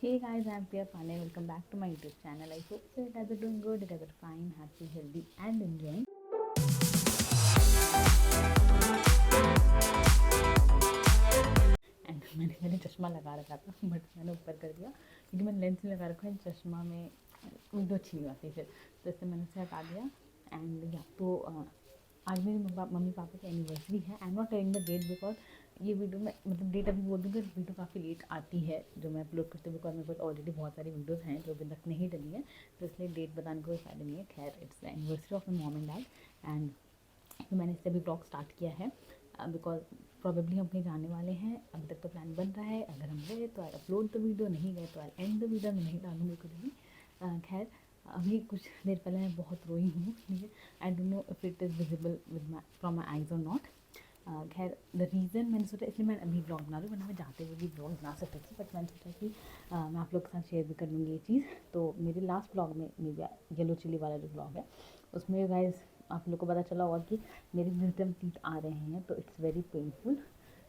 Hey guys, I'm Priya Pane. Welcome back to my YouTube channel. I hope so you guys are doing good, you guys are fine, happy, healthy, and enjoying. And मैंने मैंने चश्मा लगा रखा था but मैंने ऊपर कर दिया क्योंकि मैंने लेंस लगा रखा है, चश्मा में विंडो अच्छी नहीं आती फिर, तो इससे मैंने इसे हटा दिया। एंड या तो आज मेरी मम्मी पापा की एनिवर्सरी है। I am not telling the date because ये वीडियो मैं मतलब डेट अभी बोल दूँगी, वीडियो काफ़ी लेट आती है जो मैं अपलोड करती हूँ, बिकॉज मेरे पास ऑलरेडी बहुत सारी वीडियोज़ हैं जो अभी तक नहीं डली है, तो इसलिए डेट बताने का कोई फ़ायदा नहीं है। खैर, it's the anniversary of my mom and dad, and तो मैंने इससे भी ब्लॉग स्टार्ट किया है बिकॉज प्रॉबेबली हम कहीं जाने वाले हैं। अभी तक तो प्लान बन रहा है, अगर हम गए तो आई अपलोड द वीडियो, नहीं गए तो आई एंड द वीडियो, मैं नहीं डालूंगी कुछ भी। खैर, अभी कुछ देर पहले मैं बहुत रोई हूँ, ठीक है। I don't know if it is visible with my from my eyes और नॉट। खैर, द रीज़न मैंने सोचा, इसलिए मैं अभी ब्लॉग बना रही हूँ, वरना मैं जाते हुए भी ब्लॉग बना सकती थी, बट मैंने सोचा कि मैं आप लोग के साथ शेयर भी कर लूँगी ये चीज़। तो मेरे लास्ट ब्लॉग में मेरा येलो चिली वाला जो ब्लॉग है उसमें गाइस आप लोग को पता चला होगा कि मेरे विजडम टीथ आ रहे हैं, तो इट्स वेरी पेनफुल।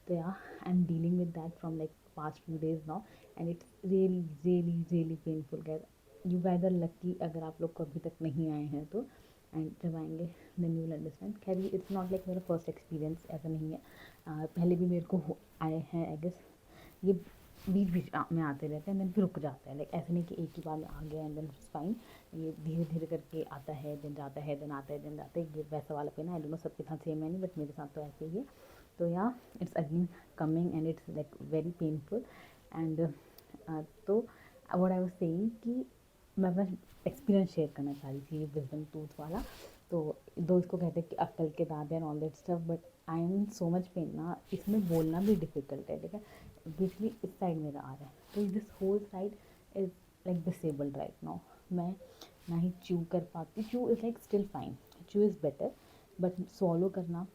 तो yeah I am dealing with that from like past few days now, and it's really really really painful guys. You guys are lucky अगर आप लोग को अभी तक नहीं आए हैं तो, एंड जब आएंगे देन यू विल अंडरस्टैंड। खैर, ये इट्स नॉट लाइक मेरा फर्स्ट एक्सपीरियंस, ऐसा नहीं है। पहले भी मेरे को आए हैं आई गेस। ये बीच बीच में आते रहते हैं, देन फिर रुक जाता है, लाइक ऐसे नहीं कि एक ही बार में आ गया एंड देन इट्स फाइन। ये धीरे धीरे करके आता है, दिन जाता है, दिन आता है, दिन जाता है। ये वैसा वाला पेन है, आई डोंट नो सबके साथ सेम है नहीं, बट मेरे साथ तो ऐसे ही है। तो या it's again coming and it's like very painful. And तो व्हाट आई वाज सेइंग कि मैं बस एक्सपीरियंस शेयर करना चाह रही थी ये विजडम टूथ वाला। तो दो इसको कहते हैं कि अक्ल के दांत and all that stuff, but I am so much pain ना, इसमें बोलना भी डिफ़िकल्ट है, ठीक है। बेसिकली इस साइड मेरा आ रहा है, तो this whole side is like disabled right now. मैं ना ही च्यू कर पाती, chew is like still fine, chew is better, but swallow करना,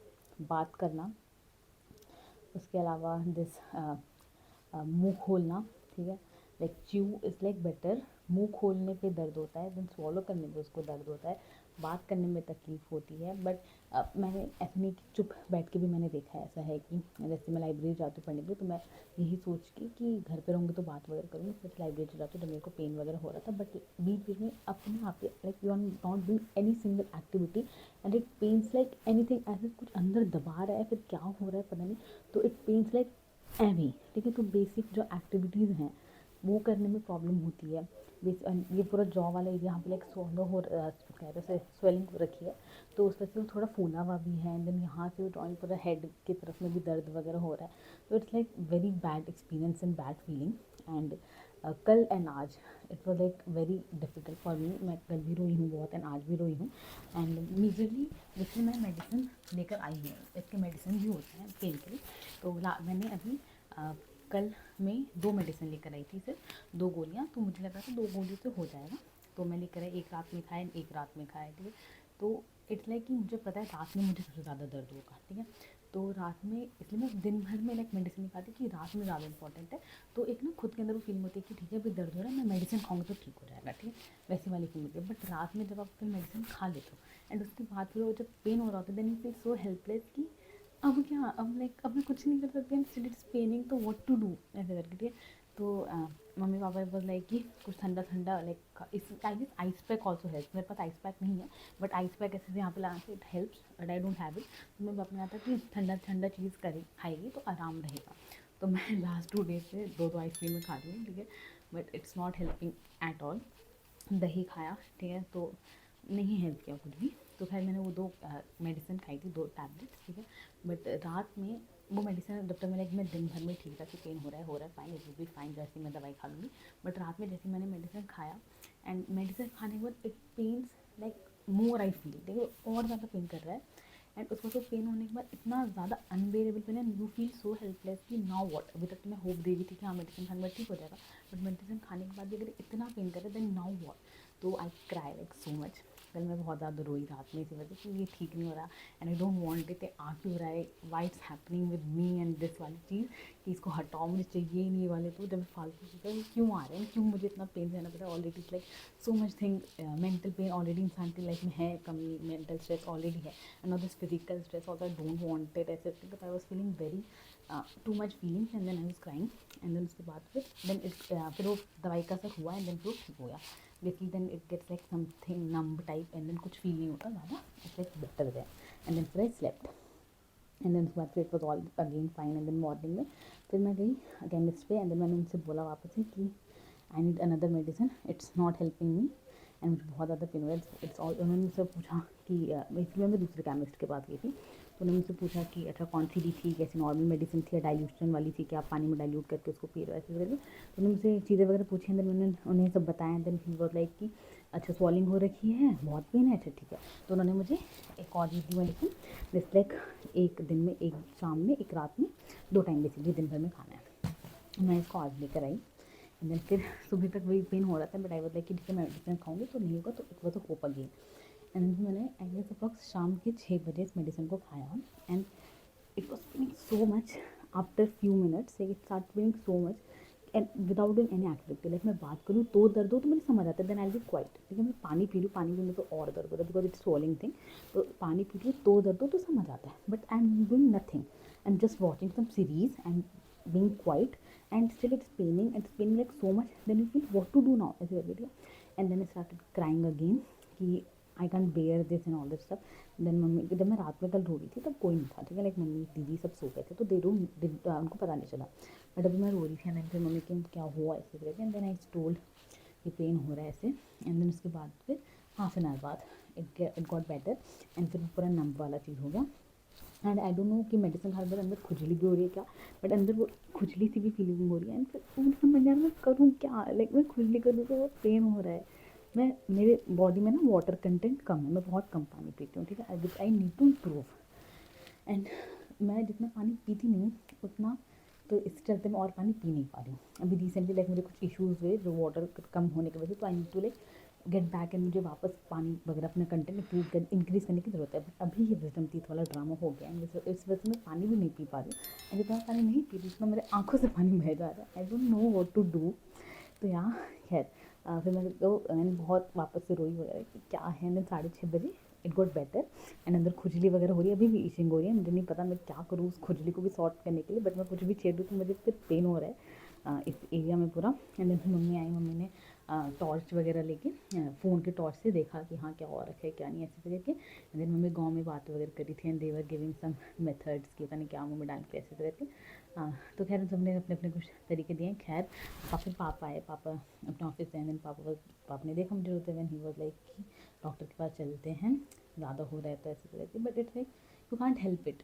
बात करना, उसके अलावा दिस मुँह खोलना, ठीक है। Like chew is like better, मुँह खोलने पे दर्द होता है, देन स्वॉलो करने पे उसको दर्द होता है, बात करने में तकलीफ़ होती है। बट मैंने ऐसे नहीं कि चुप बैठ के भी मैंने देखा है, ऐसा है कि जैसे मैं लाइब्रेरी जाती हूँ पढ़ने के लिए, तो मैं यही सोच के कि घर पे रहूँगी तो बात वगैरह करूँगी, फिर लाइब्रेरी जाती हूँ तो मेरे को पेन वगैरह हो रहा था, बट बीच बीच में अपने आप like you are not doing any single activity and it pains like anything, ऐसे कुछ अंदर दबा रहा है, फिर क्या हो रहा है पता नहीं, तो इट पेन्स लाइक एवी, ठीक है। तो बेसिक जो एक्टिविटीज़ हैं वो करने में प्रॉब्लम होती है। ये पूरा जॉ वाला एरिया यहाँ पे लाइक सोलो हो कह रहे से स्वेलिंग हो रखी है, तो उस वजह से वो थोड़ा फूला हुआ भी है, एंड देन यहाँ से वो जॉइंट पूरा हेड की तरफ में भी दर्द वगैरह हो रहा है। तो it's like very bad experience and bad feeling. And कल एंड आज it was like very difficult for me. मैं कल भी रोई हूँ बहुत एंड आज भी रोई हूँ। एंड मेजरली जैसे मैं मेडिसिन लेकर आई हूँ, इसके मेडिसिन भी होते हैं पेन के लिए। तो मैंने अभी कल में 2 मेडिसिन लेकर आई थी, सिर्फ 2 गोलियाँ, तो मुझे लगा था 2 गोलियों से हो जाएगा, तो मैं लेकर आई, एक रात में खाया, एक रात में खाया, ठीक है। तो इट्स लाइक कि मुझे पता है रात में मुझे सबसे ज़्यादा दर्द होगा, ठीक है। तो रात में इसलिए मैं दिन भर में लाइक मेडिसिन नहीं खाती कि रात में ज़्यादा इंपॉर्टेंट है। तो एक ना खुद के अंदर वो फीलिंग होती है कि ठीक है अभी दर्द हो रहा है, मैं मेडिसिन खाऊंगी तो ठीक हो जाएगा, ठीक है, वैसी वाली फीलिंग होती है। बट रात में जब आप फिर मेडिसिन खा लेते हो एंड उसके बाद फिर वो जब पेन हो रहा होता है, then you feel so helpless कि अब क्या, अब लाइक अब मैं कुछ नहीं कर सकती, स्टिल इट्स पेनिंग, तो व्हाट टू डू, ऐसे करके, ठीक है। तो मम्मी पापा वाज लाइक कि कुछ ठंडा ठंडा लाइक इस I guess ice pack also help. मेरे पास आइस पैक नहीं है, बट आइस पैक ऐसे यहाँ पे लाना से it helps, but I don't have it. तो मेरे पापा ने कहा था कि ठंडा ठंडा चीज़ करे खाएगी तो आराम रहेगा। तो मैं लास्ट 2 डेज से 2 आइसक्रीम खा रही हूँ, ठीक है, but it's not helping at all. दही खाया, ठीक है, तो नहीं हेल्प किया कुछ भी। तो खैर मैंने वो 2 मेडिसिन खाई थी, 2 टैबलेट्स, ठीक है। बट रात में वो मेडिसिन जब तक मैं दिन भर में ठीक था कि पेन हो रहा है fine, it will be fine, जैसे मैं दवाई खा लूँगी। बट रात में जैसे मैंने मेडिसिन खाया एंड मेडिसिन खाने के बाद it pains like more, I feel देखो और ज़्यादा पेन कर रहा है। एंड उसको तो पेन होने के बाद इतना ज़्यादा अनबेरेबल पेन है, यू फील सो हेल्पलेस कि नाउ व्हाट। अभी तक तो मैं होप दे रही थी कि हाँ मेडिसिन खाने के बाद ठीक हो जाएगा, बट मेडिसिन खाने के बाद भी अगर इतना पेन करे देन नाउ व्हाट। तो I cry like so much. कल मैं बहुत ज़्यादा रोई रात में इसी वजह से कि ये ठीक नहीं हो रहा and I don't want it, आ क्यों हो रहा है, why it's happening with me and this वाली चीज़ कि इसको हटाओ, मुझे चाहिए ही नहीं ये वाले। तो जब फालतू चीज़ें क्यों आ रहे हैं, क्यों मुझे इतना पेन सहना पड़ रहा है, already like so much thing, mental pain already इंसान की लाइफ में है, कमी मेंटल स्ट्रेस ऑलरेडी है, and not this physical stress also, I don't want it ऐसे, but I was feeling very too much feelings and then I was crying and then उसके बाद फिर वो दवाई का असर हुआ एंड देन फिर वो ठीक हो गया basically then it gets like something numb type and then कुछ फील नहीं होता ज़्यादा it's like better there and then फिर आई स्लेप्ट एंड देन उसके बाद फिर it was all again fine and then morning में फिर मैं गई केमिस्ट पे एंड देन मैंने उनसे बोला वापस से कि I need another medicine it's not helping me and मुझे बहुत ज़्यादा पेन हो रहा है इट्स ऑल उन्होंने मुझसे पूछा कि इसलिए मैं दूसरे केमिस्ट के पास गई थी तो उन्होंने मुझसे पूछा कि अच्छा कौन सी दी थी कैसी नॉर्मल मेडिसिन थी या डाइल्यूशन वाली थी कि आप पानी में डाइल्यूट करके उसको पी रहे हो ऐसे करके तो उन्होंने मुझसे चीज़ें वगैरह पूछी एंड देन मैंने उन्हें सब बताया देन ही वाज लाइक कि अच्छा स्वॉलिंग हो रखी है बहुत पेन है अच्छा ठीक है तो उन्होंने मुझे एक और दी मेडिसिन जिस लाइक एक दिन में एक शाम में एक रात में 2 टाइम बेसिकली दिन भर में खाना है मैं इसको आज लेकर आई एंड देन फिर सुबह तक वही पेन हो रहा था बट आई वाज लाइक कि ठीक है मैं मेडिसिन खाऊंगी तो नहीं होगा तो it was a hope again and then मैंने आई गेस अप्रॉक्स शाम के 6 बजे इस मेडिसिन को खाया and it was paining so much after few minutes like it start paining so much and without doing any activity like मैं बात करूँ तो दर्द हो तो मुझे समझ आता है then I will be quite लेकिन मैं पानी पी लूँ पानी पीने तो और दर्द होता है बिकॉज इट्स स्वॉलिंग थिंग तो पानी पी लूँ तो दर्द हो तो समझ आता है but I am doing nothing I am just watching some series and being quiet and still it's paining like so much then you feel what to do now as a video and then I started crying again कि I can't bear this and all this stuff then mummy जब मैं रात में कल रो रही थी तब कोई नहीं था ठीक है लाइक मम्मी दीदी सब सो गए थे तो उनको पता नहीं चला बट अभी मैं रो रही थी एंड फिर मम्मी की क्या हुआ ऐसे करके एंड देन आई टोल्ड कि पेन हो रहा है ऐसे एंड देन उसके बाद फिर हाफ एन आवर बाद इट गॉट बेटर एंड फिर पूरा नंब वाला चीज़ हो गया एंड आई डोंट नो कि मेडिसिन खाने के बाद अंदर खुजली भी हो रही है क्या बट अंदर वो खुजली सी भी फीलिंग हो रही है एंड फिर मुझे समझ नहीं आ रहा मैं करूँ क्या लाइक मैं खुजली करूँ तो वो पेन हो रहा है मैं मेरे बॉडी में ना वाटर कंटेंट कम है मैं बहुत कम पानी पीती हूँ ठीक है I need to improve and मैं जितना पानी पीती नहीं हूँ उतना तो इस चलते मैं और पानी पी नहीं पा रही हूँ अभी रिसेंटली लाइक मुझे कुछ इश्यूज़ हुए जो वाटर कम होने की वजह से तो I need to like get back and मुझे वापस पानी वगैरह अपना कंटेंट इंक्रीज़ करने की ज़रूरत है बट अभी ये विजडम टीथ वाला ड्रामा हो गया है इस वजह से मैं पानी भी नहीं पी पा रही हूँ एंड जितना पानी नहीं पी रही उतना मेरे आँखों से पानी बह जा रहा है I don't know what to do तो यहाँ खैर फिर मैंने बहुत वापस से रोई वगैरह कि क्या है देन 6:30 बजे इट गॉट बेटर एंड अंदर खुजली वगैरह हो रही है अभी भी इचिंग हो रही है मुझे नहीं पता मैं क्या करूँ उस खुजली को भी सॉर्ट करने के लिए बट मैं कुछ भी छेड़ूँ तो मुझे फिर पेन हो रहा है इस एरिया में पूरा and then mummy I mummy ने टॉर्च वगैरह लेके फ़ोन के टॉर्च से देखा कि हाँ क्या और रखा है क्या नहीं ऐसे करके एंड देन मम्मी गांव में बात वगैरह करी थी and they were giving some methods कि पता नहीं क्या मुँह में डाल के ऐसे करके तो खैर सबने अपने अपने कुछ तरीके दिए खैर फिर पापा आए पापा अपने ऑफिस से एंड पापा ने देखा मुझे रोते व्हेन ही वाज लाइक कि डॉक्टर के पास चलते हैं ज़्यादा हो रहा है तो ऐसे करके but it's like you can't help it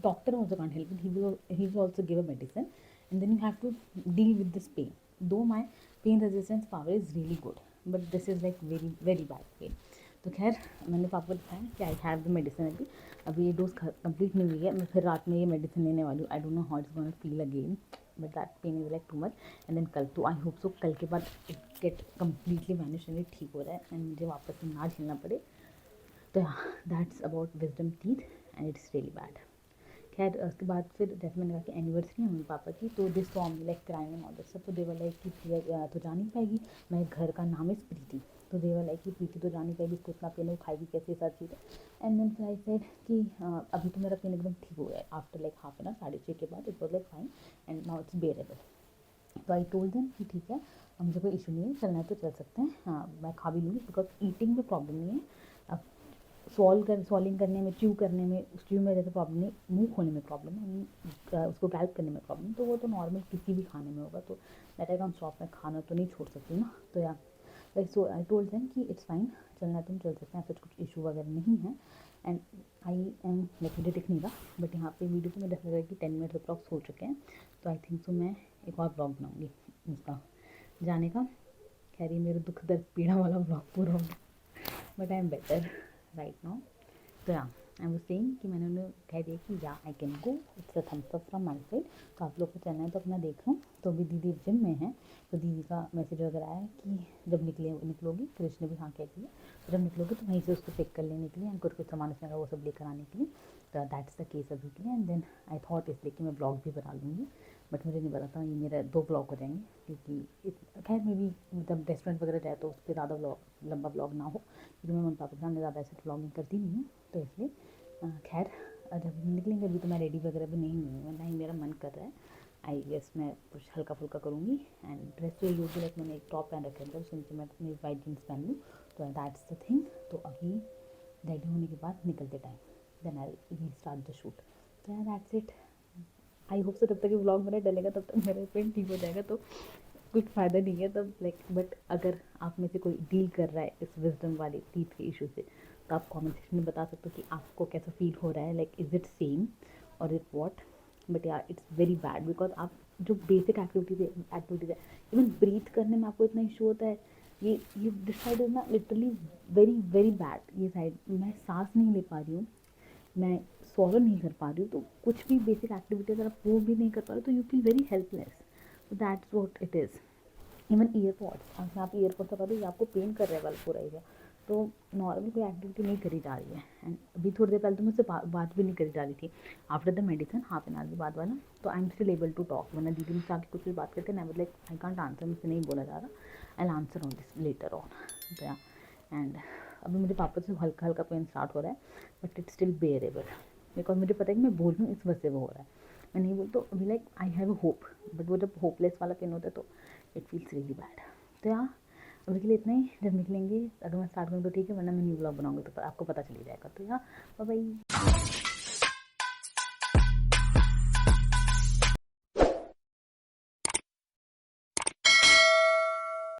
doctor also can't help it he will also give a medicine and then you have to deal with this pain though my pain resistance power is really good but this is like very very bad pain तो खैर मैंने पापा को बताया कि I have the medicine अभी ये dose complete नहीं हुई है मैं फिर रात में ये मेडिसिन लेने वाली हूँ I don't know how it's gonna feel again but that pain is like too much and then कल तो आई होप सो कल के बाद it get completely vanish and ठीक हो रहा है एंड मुझे वापस से ना झेलना पड़े तो that's about wisdom teeth and it's really bad खैर उसके बाद फिर जैसे मैंने कहा कि एनिवर्सरी है मम्मी पापा की तो this saw me like crying and all that सब तो देवर लाइक कि प्रिया तो जा नहीं पाएगी मैं घर का नाम है प्रीति तो देवर लाइक कि प्रीति तो जा नहीं पाएगी इसको इतना पेन खाएगी कैसे सब चीज़ें एंड देन आई सेड कि अभी तो मेरा पेन एकदम ठीक हो गया है after like half an our 6:30 के बाद it was like fine and now it's बेरेबल तो आई टोल्ड देम कि ठीक है मुझे कोई इशू नहीं है चलना है तो चल सकते हैं हाँ मैं खा भी लूँगी बिकॉज ईटिंग में प्रॉब्लम नहीं है अब स्वॉलिंग करने में च्यू करने में च्यू में जैसे प्रॉब्लम नहीं मुंह खोलने में प्रॉब्लम है उसको गैल्प करने में प्रॉब्लम तो वो तो नॉर्मल किसी भी खाने में होगा तो दैट आई कैन स्टॉप मैं खाना तो नहीं छोड़ सकती ना तो या सो आई टोल्ड देम कि इट्स फाइन चलना तुम चल सकते हैं ऐसा कुछ इशू वगैरह नहीं है एंड आई एम लाइक मुझे दिख नहीं रहा बट यहाँ पे वीडियो पे मैं देख रहा कि 10 मिनट अप्रॉक्स हो चुके हैं तो आई थिंक सो मैं एक और ब्लॉग बनाऊँगी उसका जाने का खैर ये मेरे दुख दर्द पीड़ा वाला ब्लॉग पूरा हो गया but I am better right now तो या आई वाज सेइंग कि मैंने उन्हें कह दिया कि या I can go it's a thumbs up from my side तो आप लोग को चलना है तो अपना देख लो तो अभी दीदी जिम में है तो दीदी का मैसेज वगैरह आया कि जब निकलोगी कृष्ण ने भी हाँ कह दिया तो जब निकलोगी तो वहीं से उसको पिक कर लेने के लिए एंड कुछ कुछ सामान उसने कहा वो सब लेकर आने के लिए तो दैट्स द केस अभी के लिए एंड देन आई थॉट इसलिए कि मैं ब्लॉग भी बना लूँगी बट मुझे नहीं पता था ये मेरा 2 ब्लॉग हो जाएंगे क्योंकि खैर मे भी मतलब रेस्टोरेंट वगैरह जाए तो उस पर ज़्यादा लंबा ब्लॉग ना हो क्योंकि मैं मम्मी पापा के सामने ज़्यादा ऐसे ब्लॉगिंग करती नहीं हूँ तो इसलिए खैर जब निकलेंगे अभी तो मैं रेडी वगैरह भी नहीं हुई हूँ, ना ही मेरा मन कर रहा है। आई गेस मैं कुछ हल्का फुल्का करूँगी। एंड ड्रेस तो यूजली लाइक मैंने एक टॉप पहन रखे थे, उसके नीचे मैं अपनी वाइट जीन्स पहन लूँ, तो दैट्स द थिंग। तो अभी रेडी होने के बाद निकलते time then I we start the shoot. तो यार that's it. I hope so जब तक ये व्लॉग मेरा डलेगा तब तक मेरा पेन ठीक हो जाएगा, तो कुछ फ़ायदा नहीं है तब लाइक। बट अगर आप में से कोई डील कर रहा है इस विजडम वाले टीथ के इशू से, तो आप कमेंट सेक्शन में बता सकते हो कि आपको कैसा फील हो रहा है, लाइक इज़ इट सेम और इट वॉट। बट यार इट्स वेरी बैड बिकॉज आप जो बेसिक एक्टिविटीज़ है, इवन ब्रीथ करने में आपको इतना इशू होता है। ये दिस साइड इज़ ना लिटरली वेरी वेरी बैड। ये साइड मैं सांस नहीं ले पा रही हूँ, मैं सॉल्व नहीं कर पा रही हूँ, तो कुछ भी बेसिक एक्टिविटी अगर आप वो भी नहीं कर पा रहे तो यू फील वेरी हेल्पलेस। तो that's what it is. Even earpods, अगर आप ईयरपॉड्स लगा दो, आपको पेन कर रहा है वाला पूरा एरिया, तो नॉर्मल कोई एक्टिविटी नहीं करी जा रही है। एंड अभी थोड़ी देर पहले तो मुझसे बात भी नहीं करी जा रही थी। After the medicine half an hour के बाद वाला, तो I am still able to talk. वरना दीदी मुझसे आके कुछ भी बात करते हैं, लाइक आई कॉन्ट आंसर, मुझसे नहीं बोला जा रहा। I answer on this later on. And अभी मुझे पापा से हल्का हल्का पेन स्टार्ट हो रहा है, बट इट्स स्टिल बेयरेबल बिकॉज मुझे पता है कि मैं बोल रही हूँ इस वजह से वो हो रहा है। मैं नहीं बोल तो अभी like I have a hope, but वो जब होपलेस वाला पेन होता है तो इट फील्स रियली बैड। तो यार अभी के लिए इतना ही। जब निकलेंगे अगर मैं स्टार्ट करूँ तो ठीक है, वरना मैं न्यू ब्लॉग बनाऊँगी तो आपको पता चल ही जाएगा। तो यार बाय बाय।